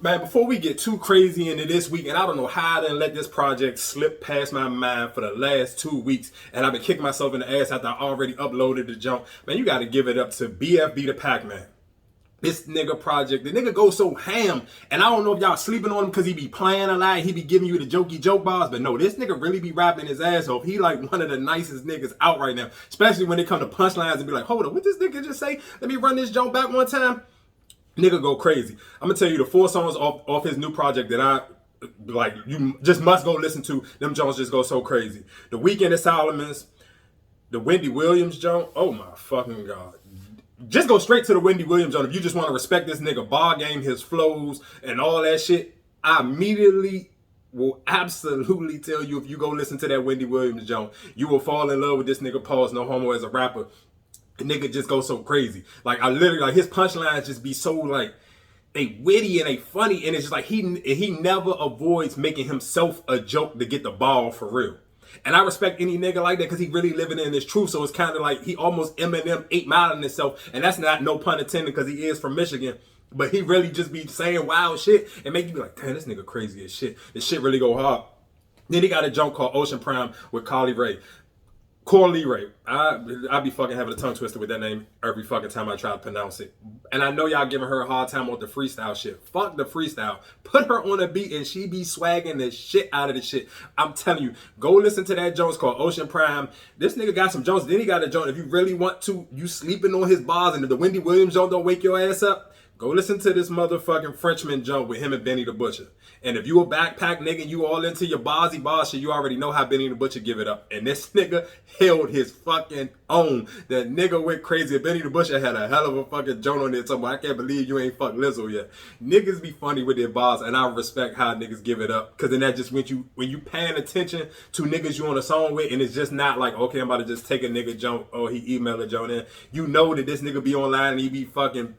Man, before we get too crazy into this week, and I don't know how I didn't let this project slip past my mind for the last 2 weeks, and I've been kicking myself in the ass after I already uploaded the jump. Man, you got to give it up to BFB the Pac-Man. This nigga project, the nigga goes so ham, and I don't know if y'all sleeping on him because he be playing a lot, he be giving you the jokey joke bars, but no, this nigga really be rapping his ass off. He like one of the nicest niggas out right now, especially when it come to punchlines and be like, hold up, what this nigga just say? Let me run this joke back one time. Nigga go crazy. I'm gonna tell you the 4 songs off his new project that I like. You just must go listen to. Them Jones just go so crazy. The Weekend at Solomon's, the Wendy Williams joint. Oh my fucking god! Just go straight to the Wendy Williams joint if you just want to respect this nigga bar game, his flows, and all that shit. I immediately will absolutely tell you if you go listen to that Wendy Williams joint, you will fall in love with this nigga. Pause, no homo as a rapper. The nigga just goes so crazy. Like I literally like his punchlines just be so like they witty and they funny, and it's just like he never avoids making himself a joke to get the ball for real. And I respect any nigga like that because he really living in his truth. So it's kind of like he almost Eminem 8 Mile in himself, and that's not no pun intended because he is from Michigan. But he really just be saying wild shit and make you be like, damn, this nigga crazy as shit. This shit really go hard. Then he got a joke called Ocean Prime with Carly Rae. Corley Ray. I be fucking having a tongue twister with that name every fucking time I try to pronounce it. And I know y'all giving her a hard time with the freestyle shit. Fuck the freestyle. Put her on a beat and she be swagging the shit out of the shit. I'm telling you, go listen to that Jones called Ocean Prime. This nigga got some Jones. Then he got a Jones. If you really want to, you sleeping on his bars and if the Wendy Williams Jones don't wake your ass up, go listen to this motherfucking Frenchman jump with him and Benny the Butcher. And if you a backpack nigga and you all into your barsy bar shit, you already know how Benny the Butcher give it up. And this nigga held his fucking own. That nigga went crazy. Benny the Butcher had a hell of a fucking joint on there. Somewhere. I can't believe you ain't fuck Lizzo yet. Niggas be funny with their bars, and I respect how niggas give it up. Cause then that just when you paying attention to niggas you on a song with, and it's just not like, okay, I'm about to just take a nigga jump or he email a joint in. You know that this nigga be online and he be fucking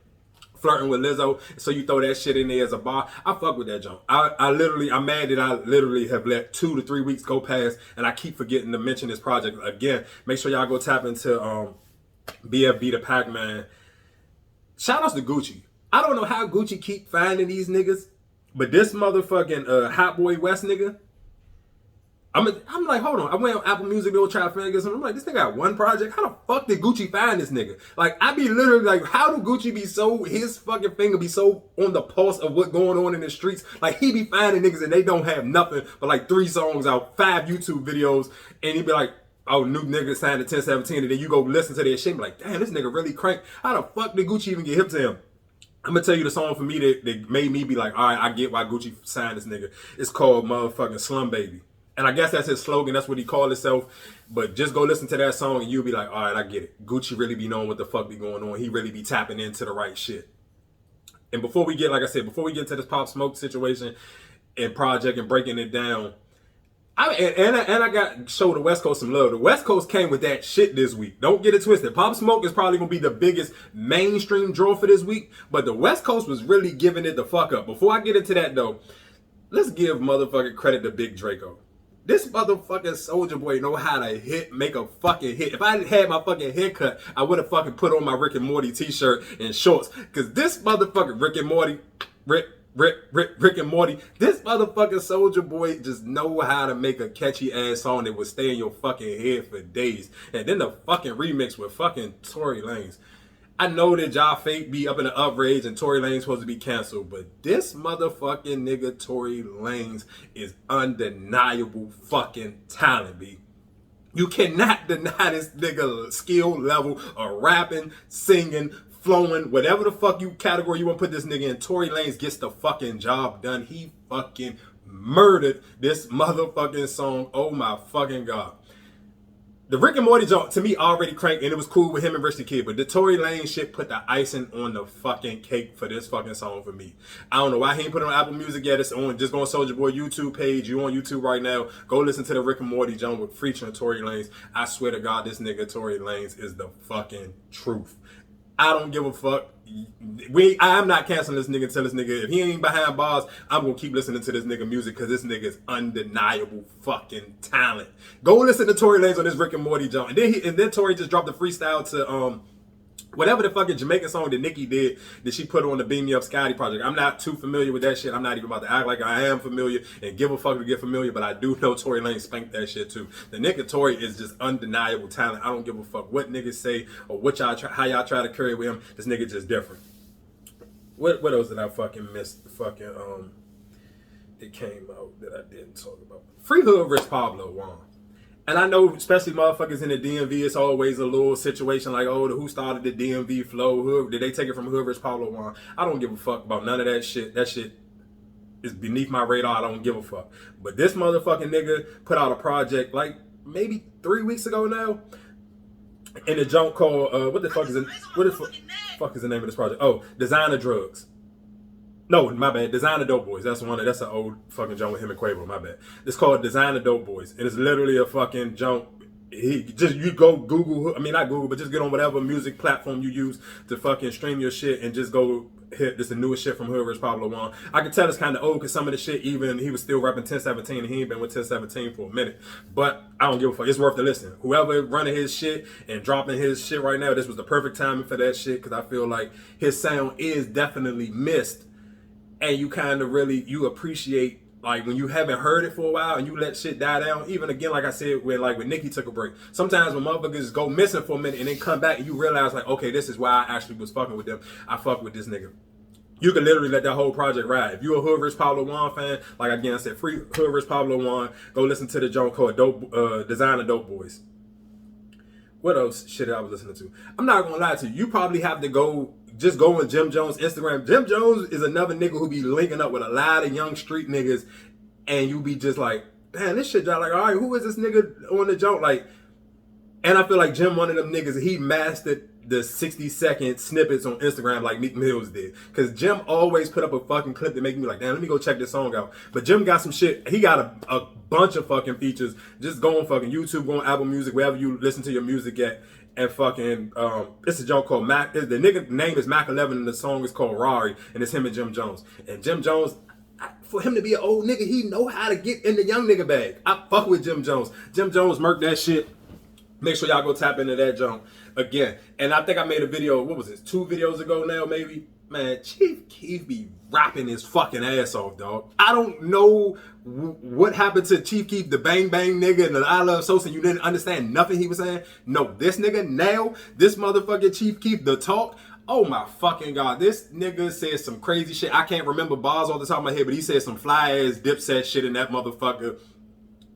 flirting with Lizzo, so you throw that shit in there as a bar. I fuck with that jump. I'm mad that I literally have let 2 to 3 weeks go past, and I keep forgetting to mention this project again. Make sure y'all go tap into BFB the Pac-Man. Shout outs to Gucci. I don't know how Gucci keep finding these niggas, but this motherfucking Hot Boy West nigga. I'm like, hold on. I went on Apple Music, go try to find something. I'm like, this nigga got one project. How the fuck did Gucci find this nigga? Like, I be literally like, how do Gucci be so, his fucking finger be so on the pulse of what's going on in the streets? Like, he be finding niggas and they don't have nothing but like 3 songs out, 5 YouTube videos, and he be like, oh, new nigga signed to 1017, and then you go listen to their shit and be like, damn, this nigga really cranked. How the fuck did Gucci even get hip to him? I'm gonna tell you the song for me that made me be like, all right, I get why Gucci signed this nigga. It's called motherfucking Slum Baby. And I guess that's his slogan. That's what he called himself. But just go listen to that song and you'll be like, all right, I get it. Gucci really be knowing what the fuck be going on. He really be tapping into the right shit. And before we get, like I said, before we get to this Pop Smoke situation and project and breaking it down, I got show the West Coast some love. The West Coast came with that shit this week. Don't get it twisted. Pop Smoke is probably gonna be the biggest mainstream draw for this week, but the West Coast was really giving it the fuck up. Before I get into that though, let's give motherfucking credit to Big Draco. This motherfucking Soldier Boy know how to make a fucking hit. If I had my fucking haircut, I would have fucking put on my Rick and Morty t-shirt and shorts. Cause this motherfucking Rick and Morty, this motherfucking Soldier Boy just know how to make a catchy ass song that would stay in your fucking head for days. And then the fucking remix with fucking Tory Lanez. I know that y'all fake be up in the outrage and Tory Lanez supposed to be canceled, but this motherfucking nigga Tory Lanez is undeniable fucking talent, B. You cannot deny this nigga skill level of rapping, singing, flowing, whatever the fuck you category you want to put this nigga in. Tory Lanez gets the fucking job done. He fucking murdered this motherfucking song. Oh my fucking god. The Rick and Morty joke to me already cranked and it was cool with him and Rich the Kid, but the Tory Lanez shit put the icing on the fucking cake for this fucking song for me. I don't know why he ain't put it on Apple Music yet. It's on, just go on Soulja Boy YouTube page. You on YouTube right now. Go listen to the Rick and Morty joke with featuring Tory Lanez. I swear to God, this nigga Tory Lanez is the fucking truth. I don't give a fuck. I'm not canceling this nigga until this nigga, if he ain't behind bars, I'm gonna keep listening to this nigga music because this nigga is undeniable fucking talent. Go listen to Tory Lanez on this Rick and Morty jump. And then Tory just dropped a freestyle to Whatever the fucking Jamaican song that Nicki did that she put on the Beam Me Up Scotty project. I'm not too familiar with that shit. I'm not even about to act like I am familiar and give a fuck to get familiar, but I do know Tory Lanez spanked that shit too. The nigga Tory is just undeniable talent. I don't give a fuck what niggas say or what y'all how y'all try to carry with him. This nigga just different. What else did I fucking miss? Fucking it came out that I didn't talk about. Free Hood Rich Pablo Juan. And I know, especially motherfuckers in the DMV, it's always a little situation like, oh, who started the DMV flow? Who did they take it from Hood Rich Pablo Juan? I don't give a fuck about none of that shit. That shit is beneath my radar. I don't give a fuck. But this motherfucking nigga put out a project like maybe 3 weeks ago now, in a junk called what the fuck is the name of this project? Oh, Designer Drugs. No, my bad. Designer Dope Boys. That's an old fucking junk with him and Quavo. My bad. It's called Designer Dope Boys. And it's literally a fucking junk. You go Google, I mean not Google, but just get on whatever music platform you use to fucking stream your shit and just go hit this the newest shit from Hood Rich Pablo Juan. I can tell it's kind of old because some of the shit, even he was still rapping 1017 and he ain't been with 1017 for a minute. But I don't give a fuck. It's worth the listen. Whoever running his shit and dropping his shit right now, this was the perfect timing for that shit because I feel like his sound is definitely missed. And you kind of really, you appreciate, like, when you haven't heard it for a while and you let shit die down. Even again, like I said, when Nicki took a break. Sometimes when motherfuckers go missing for a minute and then come back and you realize, like, okay, this is why I actually was fucking with them. I fuck with this nigga. You can literally let that whole project ride. If you're a Hood Rich Pablo Juan fan, like again I said, free Hood Rich Pablo Juan, go listen to the joint called Designer Dope Boys. What else shit I was listening to? I'm not gonna lie to you. You probably have to just go on Jim Jones' Instagram. Jim Jones is another nigga who be linking up with a lot of young street niggas, and you be just like, damn, this shit, y'all like, all right, who is this nigga on the joint? Like, and I feel like Jim, one of them niggas, he mastered the 60-second snippets on Instagram like Meek Mills did. Because Jim always put up a fucking clip that make me like, damn, let me go check this song out. But Jim got some shit. He got a bunch of fucking features. Just go on fucking YouTube, go on Apple Music, wherever you listen to your music at. And fucking, it's a joke called Mac. The nigga name is Mac 11 and the song is called Rari. And it's him and Jim Jones. And Jim Jones, for him to be an old nigga, he know how to get in the young nigga bag. I fuck with Jim Jones. Jim Jones murked that shit. Make sure y'all go tap into that junk again. And I think I made a video, what was it, 2 videos ago now maybe? Man, Chief Keef be rapping his fucking ass off, dog. I don't know what happened to Chief Keef, the bang bang nigga and the I Love Sosa, and you didn't understand nothing he was saying. No, this nigga now, this motherfucking Chief Keef, the talk, oh my fucking God. This nigga said some crazy shit. I can't remember bars off the top of my head, but he said some fly ass Dipset shit in that motherfucker.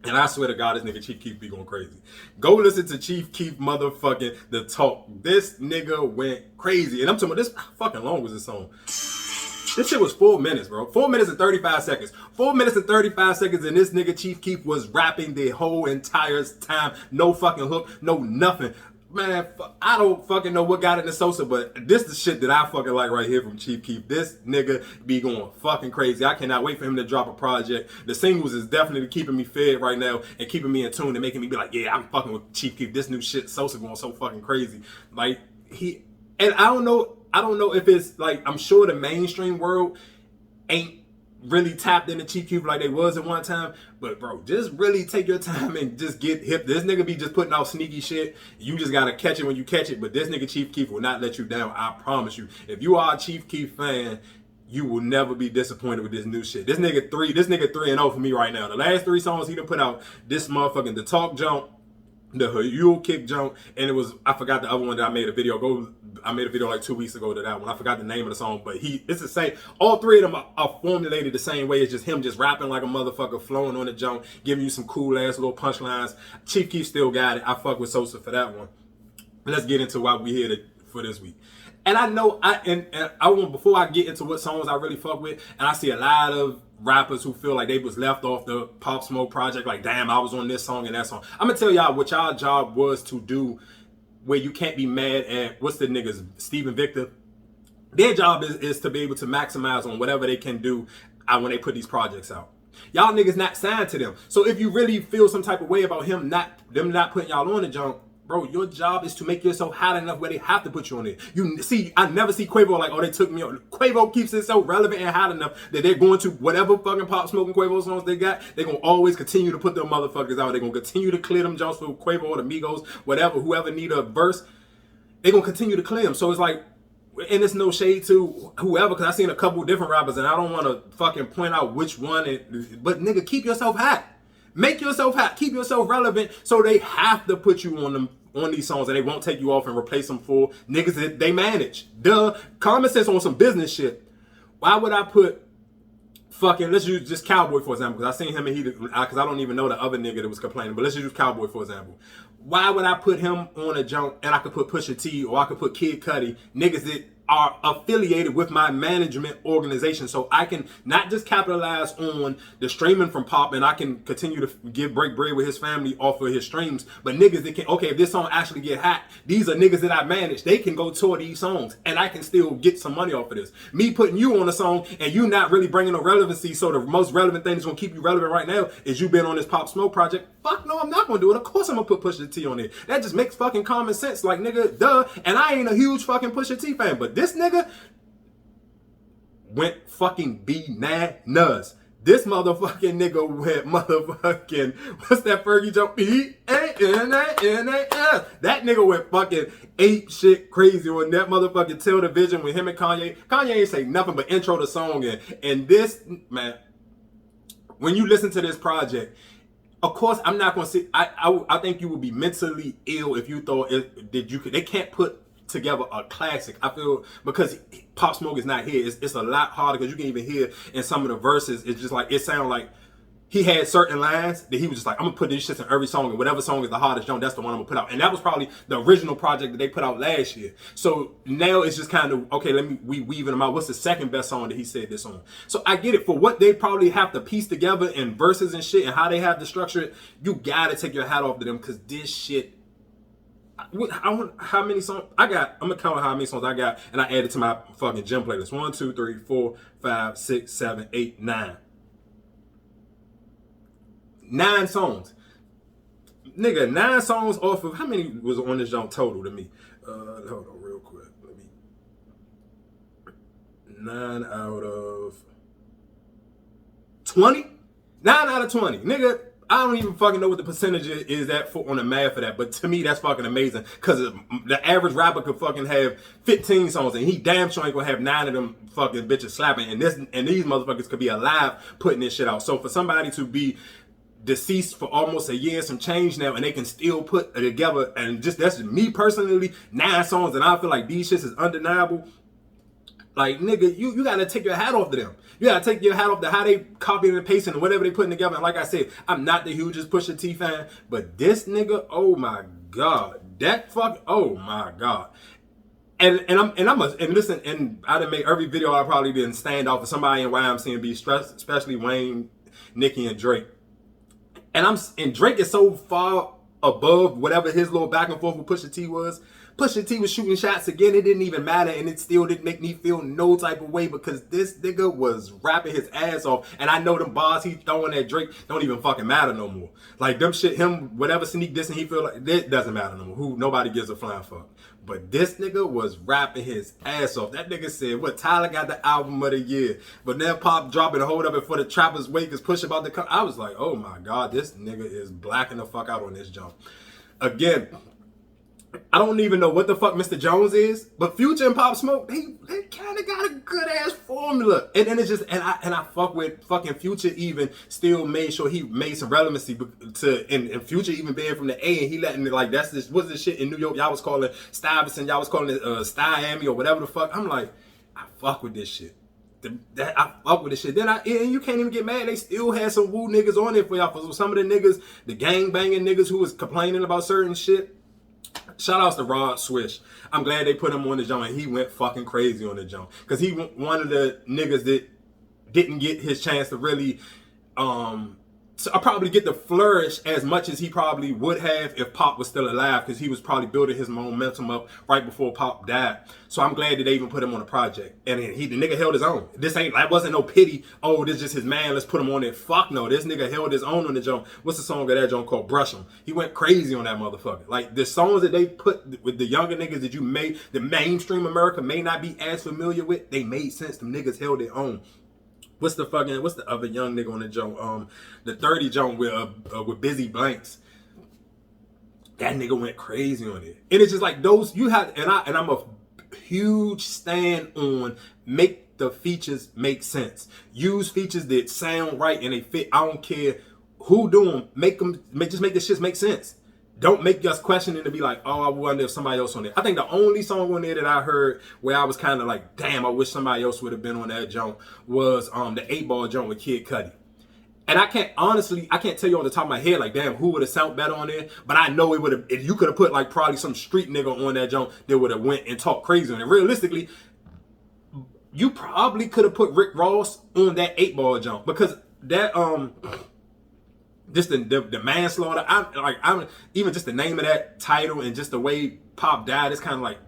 And I swear to God, this nigga Chief Keef be going crazy. Go listen to Chief Keef motherfucking The Talk. This nigga went crazy. And I'm talking about this, how fucking long was this song? This shit was 4 minutes, bro. 4 minutes and 35 seconds. 4 minutes and 35 seconds and this nigga Chief Keef was rapping the whole entire time. No fucking hook, no nothing. Man, I don't fucking know what got into Sosa, but this is the shit that I fucking like right here from Chief Keef. This nigga be going fucking crazy. I cannot wait for him to drop a project. The singles is definitely keeping me fed right now and keeping me in tune and making me be like, yeah, I'm fucking with Chief Keef. This new shit, Sosa going so fucking crazy. Like, and I don't know if it's like, I'm sure the mainstream world ain't really tapped into Chief Keef like they was at one time, but bro, just really take your time and just get hip. This nigga be just putting out sneaky shit. You just gotta catch it when you catch it, but this nigga Chief Keef will not let you down. I promise you. If you are a Chief Keef fan, you will never be disappointed with this new shit. This nigga 3-0 for me right now. The last 3 songs he done put out, this motherfucking The Talk jump, the Hayul Kick jump, and it was, I forgot the other one that I made a video. I made a video like 2 weeks ago to that one. I forgot the name of the song, but it's the same. All 3 of them are formulated the same way. It's just him just rapping like a motherfucker, flowing on the jump, giving you some cool ass little punchlines. Chief Keef still got it. I fuck with Sosa for that one. Let's get into why we here for this week. And I know I want, before I get into what songs I really fuck with, and I see a lot of rappers who feel like they was left off the Pop Smoke project, like damn, I was on this song and that song. I'm gonna tell y'all what y'all job was to do, where you can't be mad at what's the niggas, Steve and Victor. Their job is to be able to maximize on whatever they can do when they put these projects out. Y'all niggas not signed to them, so if you really feel some type of way about them not putting y'all on the junk, bro, your job is to make yourself hot enough where they have to put you on it. You see, I never see Quavo like, oh, they took me on. Quavo keeps it so relevant and hot enough that they're going to, whatever fucking Pop Smoking Quavo songs they got, they're going to always continue to put them motherfuckers out. They're going to continue to clear them jumps for Quavo or the Migos, whatever, whoever need a verse. They gonna continue to clear him. So it's like, and it's no shade to whoever, because I seen a couple different rappers, and I don't want to fucking point out which one. But nigga, keep yourself hot. Make yourself hot. Keep yourself relevant. So they have to put you on these songs, and they won't take you off and replace them for niggas that they manage. Duh. Common sense on some business shit. Why would I put fucking, let's use just Cowboy for example, because I seen him and because I don't even know the other nigga that was complaining, but let's just use Cowboy for example. Why would I put him on a jump and I could put Pusha T or I could put Kid Cudi, niggas that are affiliated with my management organization, so I can not just capitalize on the streaming from Pop and I can continue to break bread with his family off of his streams, but niggas that can, okay, if this song actually get hot, these are niggas that I manage, they can go tour these songs and I can still get some money off of this. Me putting you on a song and you not really bringing no relevancy, so the most relevant thing that's gonna keep you relevant right now is you been on this Pop Smoke project. Fuck no, I'm not gonna do it. Of course I'm gonna put Pusha T on it. That just makes fucking common sense. Like, nigga, duh. And I ain't a huge fucking Pusha T fan, but this nigga went fucking bananas. This motherfucking nigga went motherfucking, what's that Fergie joke? That nigga went fucking ape shit crazy on that motherfucking television with him and Kanye. Kanye ain't say nothing but intro the song and this, man, when you listen to this project, of course, I'm not gonna say. I think you would be mentally ill if you thought that you could. They can't put together a classic. I feel because Pop Smoke is not here. It's a lot harder because you can even hear in some of the verses. It's just like it sounds like he had certain lines that he was just like, I'm gonna put this shit in every song, and whatever song is the hardest joint, that's the one I'm gonna put out. And that was probably the original project that they put out last year. So now it's just kind of, okay, we weaving them out. What's the second best song that he said this on? So I get it. For what they probably have to piece together in verses and shit and how they have to structure it, you gotta take your hat off to them, because this shit, how many songs I got? I'm gonna count how many songs I got, and I added to my fucking gym playlist. 1, 2, 3, 4, 5, 6, 7, 8, 9. 9 songs. Nigga, 9 songs off of, how many was on this jump total to me? Hold on real quick. 9 out of 20? 9 out of 20. Nigga, I don't even fucking know what the percentage is that on the math for that, but to me that's fucking amazing, because the average rapper could fucking have 15 songs and he damn sure ain't gonna have 9 of them fucking bitches slapping, and these motherfuckers could be alive putting this shit out. So for somebody to be deceased for almost a year and some change now, and they can still put it together, and just that's me personally, 9 songs, and I feel like these shits is undeniable. Like, nigga, you gotta take your hat off to them. You gotta take your hat off to how they copying and pasting and whatever they putting together. And like I said, I'm not the hugest Pusha T fan, but this nigga, oh my god, that fuck, oh my god. And listen, and I done made every video I probably didn't stand off for somebody in YMCMB, especially Wayne, Nicki, and Drake. And Drake is so far above whatever his little back and forth with Pusha T was. Pusha T was shooting shots again. It didn't even matter, and it still didn't make me feel no type of way, because this nigga was rapping his ass off. And I know them bars he throwing at Drake don't even fucking matter no more. Like them shit, him whatever sneak dissing he feel like, it doesn't matter no more. Nobody gives a flying fuck. But this nigga was rapping his ass off. That nigga said, what, Tyler got the album of the year, but then Pop dropping Hold Up Before the Trappers Wake is Push about to come. I was like, oh my god, this nigga is blacking the fuck out on this jump. Again, I don't even know what the fuck Mr. Jones is, but Future and Pop Smoke, they kind of got a good ass formula. And then it's just, and I fuck with fucking Future, even still made sure he made some relevancy and Future even being from the A, and he letting it, like, that's this, what's this shit in New York y'all was calling Stuyvesant, y'all was calling it Styami or whatever the fuck. I'm like, I fuck with this shit. I fuck with this shit. Then and you can't even get mad. They still had some woo niggas on it for y'all. For some of the niggas, the gang banging niggas who was complaining about certain shit. Shout outs to Rod Swish. I'm glad they put him on the joint, and he went fucking crazy on the joint, because he one of the niggas that didn't get his chance to really so I probably get to flourish as much as he probably would have if Pop was still alive, because he was probably building his momentum up right before Pop died. So I'm glad that they even put him on the project. And the nigga held his own. That wasn't no pity, oh, this is just his man, let's put him on it. Fuck no, this nigga held his own on the joint. What's the song of that joint called? Brush Him. He went crazy on that motherfucker. Like, the songs that they put with the younger niggas that the mainstream America may not be as familiar with, they made sense. Them niggas held their own. What's the other young nigga on the joint? The 30 joint with Busy Blanks. that nigga went crazy on it. And it's just like those you have, and I'm a huge stand on make the features make sense. Use features that sound right and they fit. I don't care who do them. Just make the shit make sense. Don't make us question it to be like, oh, I wonder if somebody else on it. I think the only song on there that I heard where I was kind of like, damn, I wish somebody else would have been on that jump was the 8-Ball jump with Kid Cudi. And I can't tell you on the top of my head, like, damn, who would have sounded better on there? But I know it would have, if you could have put like probably some street nigga on that jump that would have went and talked crazy on it. Realistically, you probably could have put Rick Ross on that 8-Ball jump because that, just the manslaughter, I'm even just the name of that title and just the way Pop died, it's kind of like,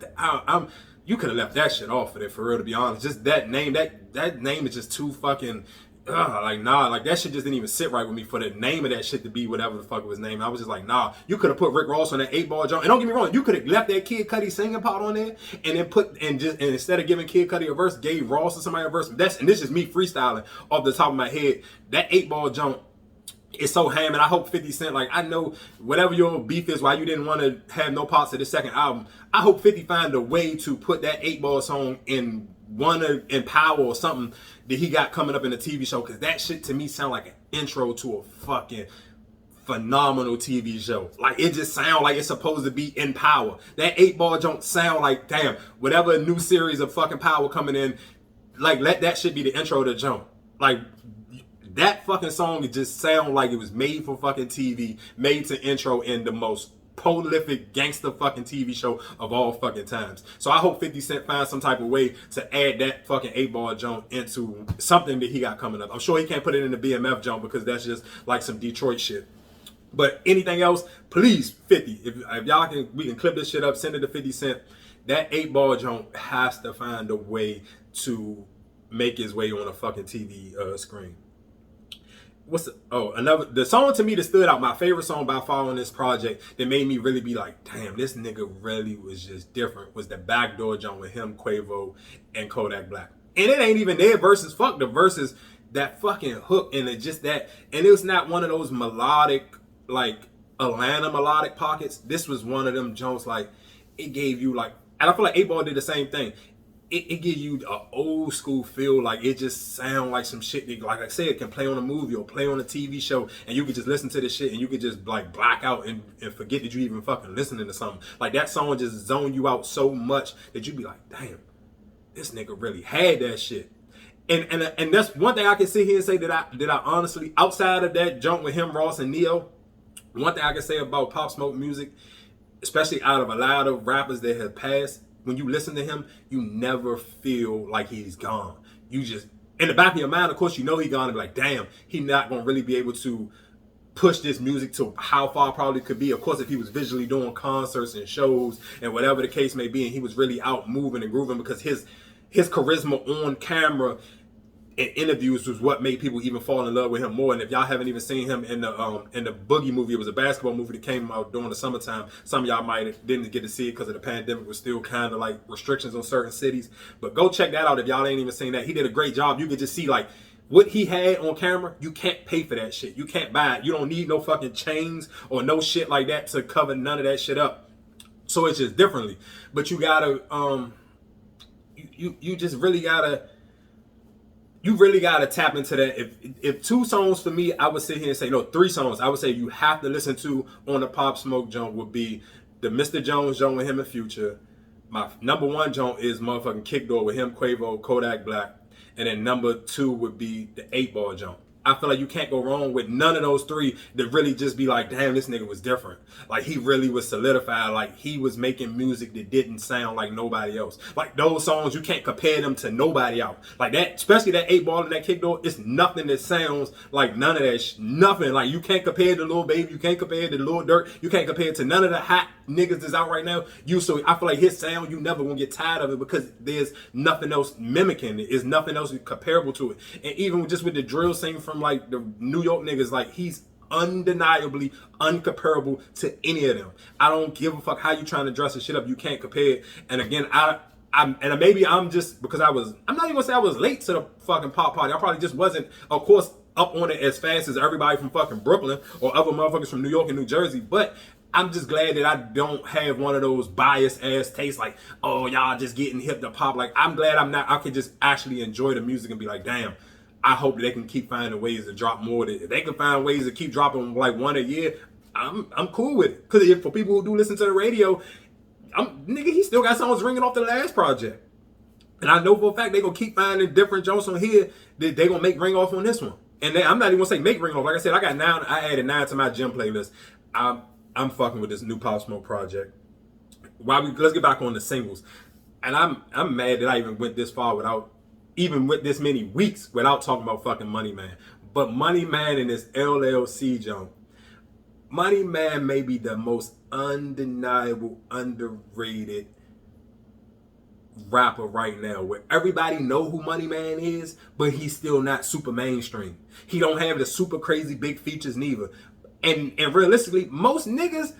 you could have left that shit off of it for real, to be honest. Just that name, that name is just too fucking, like that shit just didn't even sit right with me for the name of that shit to be whatever the fuck it was named. I was just like, nah, you could have put Rick Ross on that 8-Ball jump. And don't get me wrong, you could have left that Kid Cudi singing part on there and then and instead of giving Kid Cudi a verse, gave Ross or somebody a verse. And this is me freestyling off the top of my head. That 8-Ball jump, it's so ham, and I hope 50 Cent, like, I know whatever your beef is, why you didn't want to have no parts of the second album, I hope 50 find a way to put that 8-Ball song in Power or something that he got coming up in the TV show, because that shit to me sound like an intro to a fucking phenomenal TV show. Like, it just sound like it's supposed to be in Power. That 8-Ball don't sound like, damn, whatever new series of fucking Power coming in, like, let that shit be the intro to jump. Like, that fucking song, it just sound like it was made for fucking TV, made to intro in the most prolific gangster fucking TV show of all fucking times. So I hope 50 Cent finds some type of way to add that fucking 8-Ball jump into something that he got coming up. I'm sure he can't put it in the BMF jump because that's just like some Detroit shit. But anything else, please, 50, if y'all can, we can clip this shit up, send it to 50 Cent. That 8-Ball jump has to find a way to make his way on a fucking TV screen. The song to me that stood out, my favorite song by far on this project that made me really be like, damn, this nigga really was just different, was the Backdoor jump with him, Quavo, and Kodak Black. And it ain't even their verses, fuck the verses, that fucking hook, and it just that, and it was not one of those melodic, like Atlanta melodic pockets. This was one of them jumps, like, it gave you like, and I feel like 8-Ball did the same thing. It gives you an old school feel, like it just sound like some shit that, like I said, can play on a movie or play on a TV show, and you could just listen to this shit and you could just like black out and forget that you even fucking listening to something. Like that song just zone you out so much that you be like, damn, this nigga really had that shit. And that's one thing I can sit here and say that I honestly, outside of that jump with him, Ross, and Neo, one thing I can say about Pop Smoke music, especially out of a lot of rappers that have passed, when you listen to him, you never feel like he's gone. You just, in the back of your mind, of course, you know he's gone and be like, damn, he's not going to really be able to push this music to how far it probably could be. Of course, if he was visually doing concerts and shows and whatever the case may be, and he was really out moving and grooving, because his charisma on camera and interviews was what made people even fall in love with him more. And if y'all haven't even seen him in the Boogie movie, it was a basketball movie that came out during the summertime. Some of y'all might didn't get to see it because of the pandemic, was still kind of like restrictions on certain cities. But go check that out if y'all ain't even seen that. He did a great job. You could just see like what he had on camera. You can't pay for that shit. You can't buy it. You don't need no fucking chains or no shit like that to cover none of that shit up. So it's just differently. But you gotta you just really gotta, you really gotta tap into that. If two songs for me, I would sit here and say, no, 3 songs I would say you have to listen to on the Pop Smoke jump would be the Mr. Jones jump with him and Future. My number 1 jump is motherfucking Kick Door with him, Quavo, Kodak Black. And then number 2 would be the 8-Ball jump. I feel like you can't go wrong with none of those 3 that really just be like, damn, this nigga was different. Like, he really was solidified. Like, he was making music that didn't sound like nobody else. Like, those songs, you can't compare them to nobody else. Like, that, especially that 8-Ball and that Kick Door, it's nothing that sounds like none of that nothing. Like, you can't compare it to Lil Baby. You can't compare it to Lil Durk. You can't compare it to none of the hot niggas that's out right now. So I feel like his sound, you never gonna get tired of it because there's nothing else mimicking it. There's nothing else comparable to it. And even just with the drill scene from like the New York niggas, like he's undeniably uncomparable to any of them. I don't give a fuck how you trying to dress the shit up. You can't compare it. And again, maybe I'm just, because I'm not even gonna say I was late to the fucking pop party. I probably just wasn't, of course, up on it as fast as everybody from fucking Brooklyn or other motherfuckers from New York and New Jersey. But I'm just glad that I don't have one of those biased ass tastes like, oh, y'all just getting hip to pop. Like, I'm glad I'm not. I can just actually enjoy the music and be like, damn, I hope they can keep finding ways to drop more. If they can find ways to keep dropping like one a year, I'm cool with it. Because for people who do listen to the radio, nigga, he still got songs ringing off the last project. And I know for a fact they gonna keep finding different jokes on here that they gonna make ring off on this one. And I'm not even gonna say make ring off. Like I said, I added 9 to my gym playlist. I'm fucking with this new Pop Smoke project. Let's get back on the singles. And I'm mad that I even went this far with this many weeks without talking about fucking Money Man. But Money Man and this LLC jump. Money Man may be the most undeniable, underrated rapper right now, where everybody know who Money Man is, but he's still not super mainstream. He don't have the super crazy big features neither. And realistically, most niggas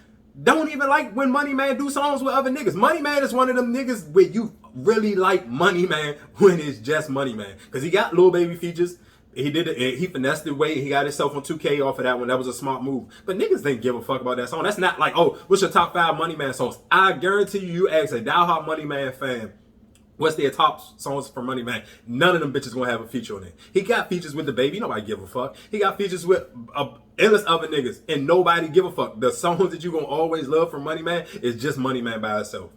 don't even like when Money Man do songs with other niggas. Money Man is one of them niggas where you really like Money Man when it's just Money Man. Because he got Lil Baby features. He finessed the way. He got himself on 2K off of that one. That was a smart move. But niggas didn't give a fuck about that song. That's not like, oh, what's your top 5 Money Man songs? I guarantee you ask a diehard Money Man fan, what's their top songs for Money Man? None of them bitches gonna have a feature on it. He got features with the Baby. Nobody give a fuck. He got features with endless other niggas, and nobody give a fuck. The songs that you gonna always love from Money Man is just Money Man by itself.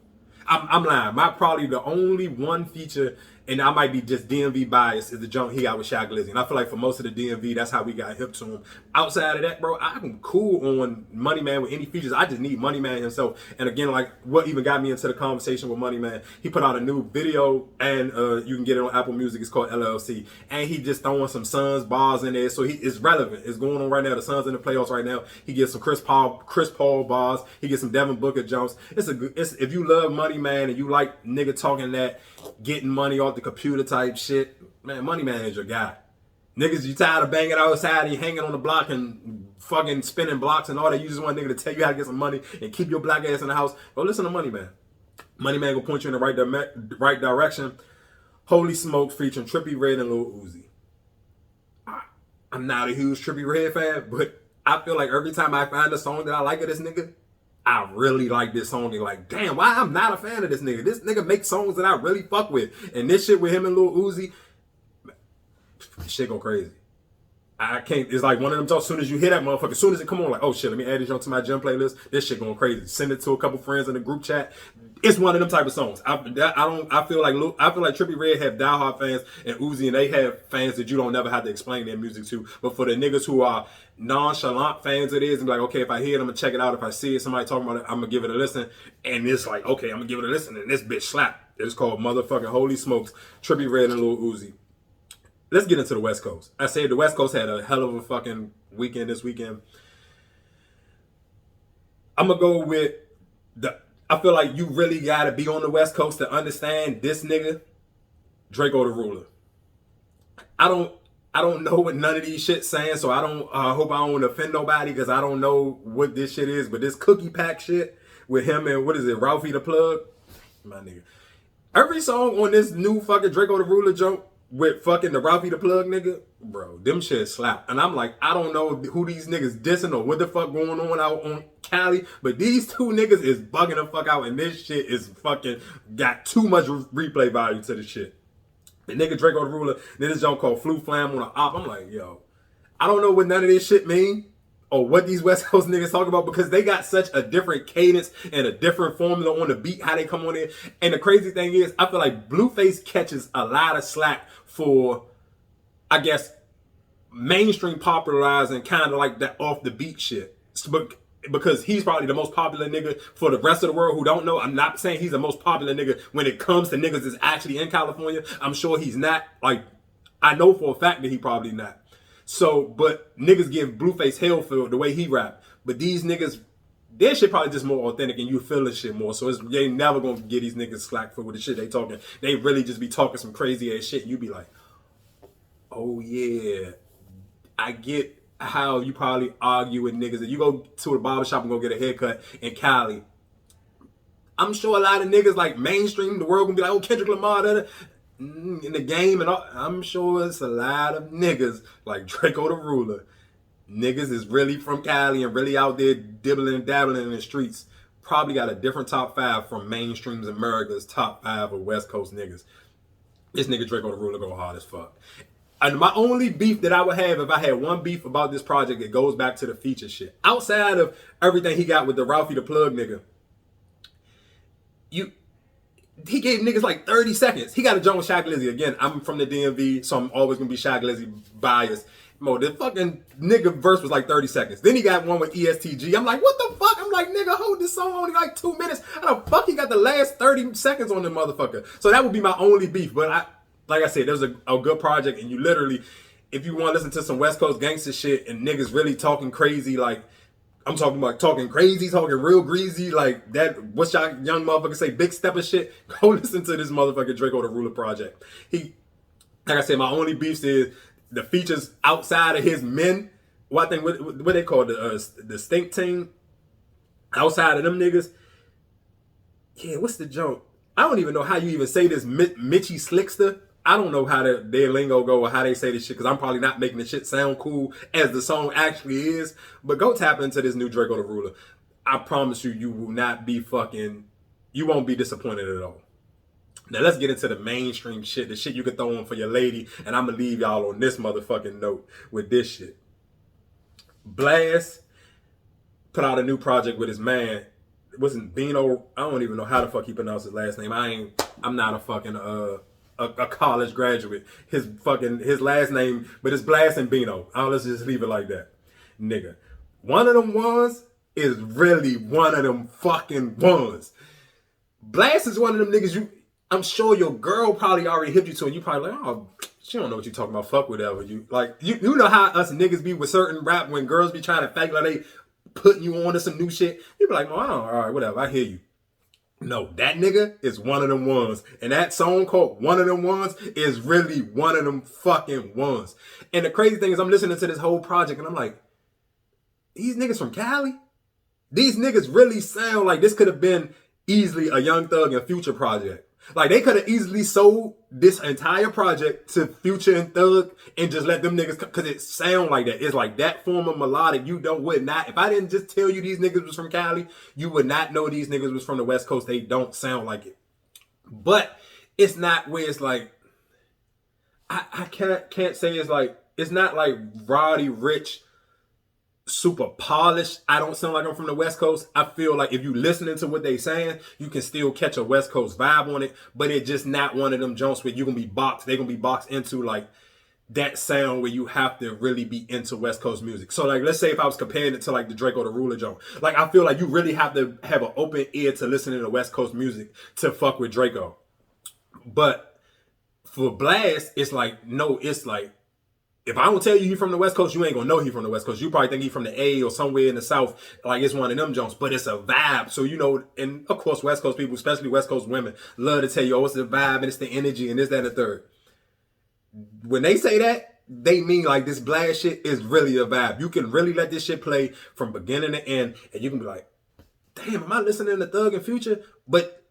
I'm lying. Probably the only one feature, and I might be just DMV biased, is the jump he got with Shy Glizzy. And I feel like for most of the DMV, that's how we got hip to him. Outside of that, bro, I'm cool on Money Man with any features. I just need Money Man himself. And again, like what even got me into the conversation with Money Man, he put out a new video, and you can get it on Apple Music. It's called LLC. And he just throwing some Suns bars in there. So it's relevant. It's going on right now. The Suns in the playoffs right now. He gets some Chris Paul bars. He gets some Devin Booker jumps. If you love Money Man and you like nigga talking that getting money off the computer type shit, man, Money Man is your guy. Niggas, you tired of banging outside and you hanging on the block and fucking spinning blocks and all that. You just want a nigga to tell you how to get some money and keep your black ass in the house. Go listen to Money Man. Money Man gonna point you in the right direction. Holy Smoke featuring Trippie Redd and Lil Uzi. I'm not a huge Trippie Redd fan, but I feel like every time I find a song that I like of this nigga, I really like this song and like, damn, why I'm not a fan of this nigga? This nigga makes songs that I really fuck with. And this shit with him and Lil Uzi, shit go crazy. I can't, it's like one of them talks, as soon as you hear that motherfucker, as soon as it come on, like, oh shit, let me add this to my gym playlist. This shit going crazy. Send it to a couple friends in the group chat. It's one of them type of songs. I feel like Trippie Redd have diehard fans and Uzi, and they have fans that you don't never have to explain their music to. But for the niggas who are nonchalant fans of this and be like, okay, if I hear it, I'm gonna check it out. If I see it, somebody talking about it, I'm gonna give it a listen. And it's like, okay, I'm gonna give it a listen. And this bitch slap. It's called motherfucking Holy Smokes, Trippie Redd and Lil Uzi. Let's get into the West Coast. I said the West Coast had a hell of a fucking weekend this weekend. I'm gonna go with I feel like you really gotta be on the West Coast to understand this nigga, Draco the Ruler. I don't know what none of these shit's saying, so I hope I don't offend nobody because I don't know what this shit is. But this cookie pack shit with him and what is it, Ralphie the Plug? My nigga. Every song on this new fucking Draco the Ruler joke with fucking the Ralphie the Plug nigga, bro, them shit slap. And I'm like, I don't know who these niggas dissing or what the fuck going on out on Cali, but these two niggas is bugging the fuck out and this shit is fucking got too much replay value to the shit. The nigga Draco the Ruler, then this joke called Flu Flam on an op. I'm like, yo, I don't know what none of this shit mean or what these West Coast niggas talk about because they got such a different cadence and a different formula on the beat, how they come on in. And the crazy thing is, I feel like Blueface catches a lot of slack for, I guess, mainstream popularizing kind of like that off the beat shit. Because he's probably the most popular nigga for the rest of the world who don't know. I'm not saying he's the most popular nigga when it comes to niggas that's actually in California. I'm sure he's not. Like, I know for a fact that he probably not. So, but niggas give Blueface hell for the way he rap. But these niggas, their shit probably just more authentic and you feel this shit more. So they never gonna get these niggas slack for the shit they talking. They really just be talking some crazy ass shit. And you be like, oh yeah, I get how you probably argue with niggas. If you go to a barbershop and go get a haircut in Cali, I'm sure a lot of niggas like mainstream, the world gonna be like, oh, Kendrick Lamar, in the game, and all, I'm sure it's a lot of niggas like Draco the Ruler Niggas is really from Cali and really out there dibbling and dabbling in the streets. Probably got a different top 5 from mainstreams America's top 5 of West Coast niggas. This nigga Draco the Ruler go hard as fuck. And my only beef that I would have, if I had one beef about this project, it goes back to the feature shit. Outside of everything he got with the Ralphie the Plug nigga, he gave niggas like 30 seconds. He got a joint with Shaq Lizzy. Again, I'm from the DMV, so I'm always gonna be Shaq Lizzy biased. The fucking nigga verse was like 30 seconds. Then he got one with ESTG. I'm like, what the fuck? I'm like, nigga, hold this song only like 2 minutes. How the fuck he got the last 30 seconds on the motherfucker? So that would be my only beef. But like I said, there's a good project, and you literally, if you want to listen to some West Coast gangster shit and niggas really talking crazy, like I'm talking about talking crazy, talking real greasy, like that, what's y'all young motherfuckers say, big stepper shit, go listen to this motherfucker Draco the Ruler project. Like I said, my only beef is the features outside of his men. What they call the stink team outside of them niggas. Yeah, what's the joke? I don't even know how you even say this, Mitchie Slickster. I don't know how their lingo go or how they say this shit, because I'm probably not making the shit sound cool as the song actually is. But go tap into this new Draco the Ruler. I promise you, you will not be you won't be disappointed at all. Now let's get into the mainstream shit, the shit you could throw on for your lady, and I'm gonna leave y'all on this motherfucking note with this shit. Blxst put out a new project with his man. It wasn't Bino. I don't even know how the fuck he pronounced his last name. I'm not a fucking a college graduate. His last name, but it's Blxst and Bino. Let's just leave it like that. Nigga. One of them ones is really one of them fucking ones. Blxst is one of them niggas I'm sure your girl probably already hipped you to, and you probably like, oh, she don't know what you talking about. Fuck whatever. You know how us niggas be with certain rap when girls be trying to fake like they putting you on to some new shit. You be like, oh, all right, whatever. I hear you. No, that nigga is one of them ones. And that song called One of Them Ones is really one of them fucking ones. And the crazy thing is I'm listening to this whole project and I'm like, these niggas from Cali? These niggas really sound like this could have been easily a Young Thug and Future project. Like they could have easily sold this entire project to Future and Thug and just let them niggas, cause it sound like that. It's like that form of melodic. Would not, if I didn't just tell you these niggas was from Cali, you would not know these niggas was from the West Coast. They don't sound like it. But it's not where it's like, I can't say it's like, it's not like Roddy Rich, super polished. I don't sound like I'm from the West Coast. I feel like if you listening to what they saying, you can still catch a West Coast vibe on it, but it's just not one of them joints where you're gonna be boxed. They're gonna be boxed into like that sound where you have to really be into West Coast music. So like, let's say if I was comparing it to like the Draco the Ruler joint, like I feel like you really have to have an open ear to listening to West Coast music to fuck with Draco. But for Blxst, it's like, no, it's like, if I don't tell you he's from the West Coast, you ain't gonna know he's from the West Coast. You probably think he's from the A or somewhere in the South. Like it's one of them joints, but it's a vibe. So, and of course, West Coast people, especially West Coast women, love to tell you, oh, it's the vibe and it's the energy and this, that, and the third. When they say that, they mean like this Blxst shit is really a vibe. You can really let this shit play from beginning to end, and you can be like, damn, am I listening to Thug and Future? But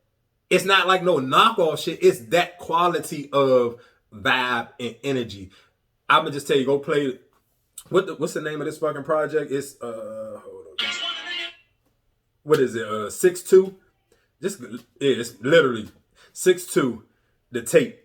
it's not like no knockoff shit. It's that quality of vibe and energy. I'm gonna just tell you, go play. What's the name of this fucking project? It's hold on. What is it? 6'2". It's literally 6'2". The tape.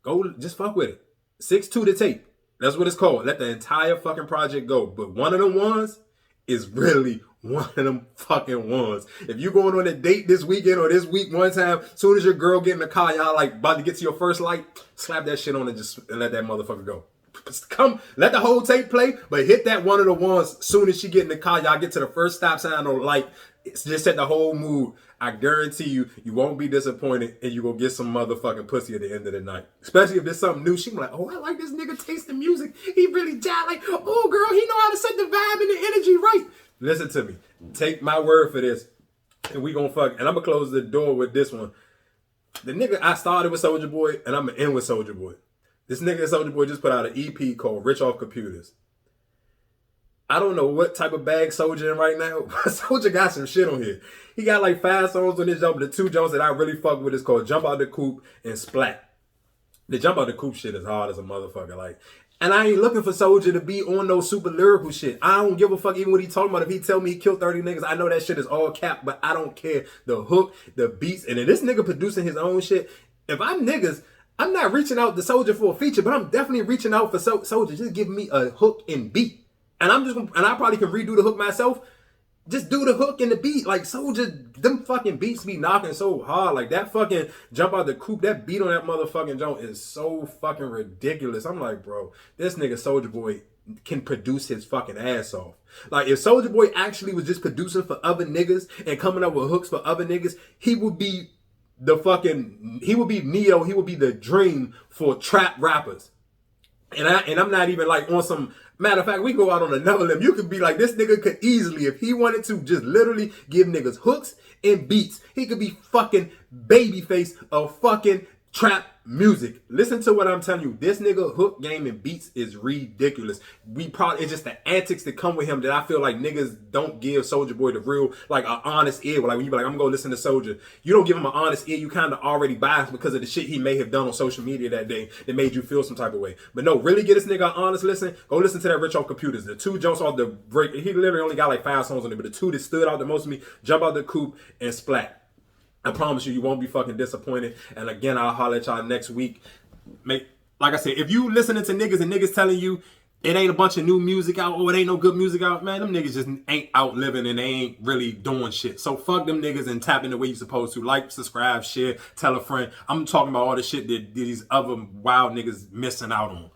Go, just fuck with it. 6'2" the tape. That's what it's called. Let the entire fucking project go. But one of them ones is really one of them fucking ones. If you going on a date this weekend or this week one time, soon as your girl get in the car, y'all like about to get to your first light, slap that shit on and just let that motherfucker go. Come, let the whole tape play, but hit that one of the ones soon as she get in the car, y'all get to the first stop sign or light. It's just set the whole mood. I guarantee you, you won't be disappointed and you gonna get some motherfucking pussy at the end of the night. Especially if there's something new. She be like, oh, I like this nigga taste the music. He really jolly. Like, oh girl, he know how to set the vibe and the energy right. Listen to me. Take my word for this. And we gonna fuck. And I'm gonna close the door with this one. The nigga, I started with Soulja Boy and I'm gonna end with Soulja Boy. This nigga Soulja Boy just put out an EP called Rich Off Computers. I don't know what type of bag Soulja in right now, but Soulja got some shit on here. He got like 5 songs on this jump. The 2 jumps that I really fuck with is called Jump Out the Coop and Splat. The Jump Out the Coop shit is hard as a motherfucker. Like, And I ain't looking for Soulja to be on no super lyrical shit. I don't give a fuck even what he talking about. If he tell me he killed 30 niggas, I know that shit is all cap, but I don't care. The hook, the beats, and then this nigga producing his own shit. If I'm niggas, I'm not reaching out to Soulja for a feature, but I'm definitely reaching out for Soulja. Just give me a hook and beat. And I probably can redo the hook myself. Just do the hook and the beat. Like Soulja, them fucking beats be knocking so hard. Like that fucking jump out the coupe, that beat on that motherfucking joint is so fucking ridiculous. I'm like, bro, this nigga Soulja Boy can produce his fucking ass off. Like if Soulja Boy actually was just producing for other niggas and coming up with hooks for other niggas, he would be Neo, he would be the dream for trap rappers. And I'm not even like on some, matter of fact, we go out on another limb. You could be like, this nigga could easily, if he wanted to, just literally give niggas hooks and beats. He could be fucking Babyface of fucking trap music. Listen to what I'm telling you. This nigga hook game and beats is ridiculous. It's just the antics that come with him that I feel like niggas don't give Soulja Boy the real, like an honest ear. Like when you be like, I'm gonna go listen to Soulja, you don't give him an honest ear. You kind of already biased because of the shit he may have done on social media that day that made you feel some type of way. But no, really get this nigga an honest listen. Go listen to that Rich on Computers. The two jumps off the break. He literally only got like 5 songs on it, but the two that stood out the most to me, Jump Out the Coupe and Splat. I promise you, you won't be fucking disappointed. And again, I'll holler at y'all next week. Like I said, if you listening to niggas and niggas telling you it ain't a bunch of new music out or it ain't no good music out, man, them niggas just ain't out living and they ain't really doing shit. So fuck them niggas and tap in the way you supposed to. Like, subscribe, share, tell a friend. I'm talking about all the shit that these other wild niggas missing out on.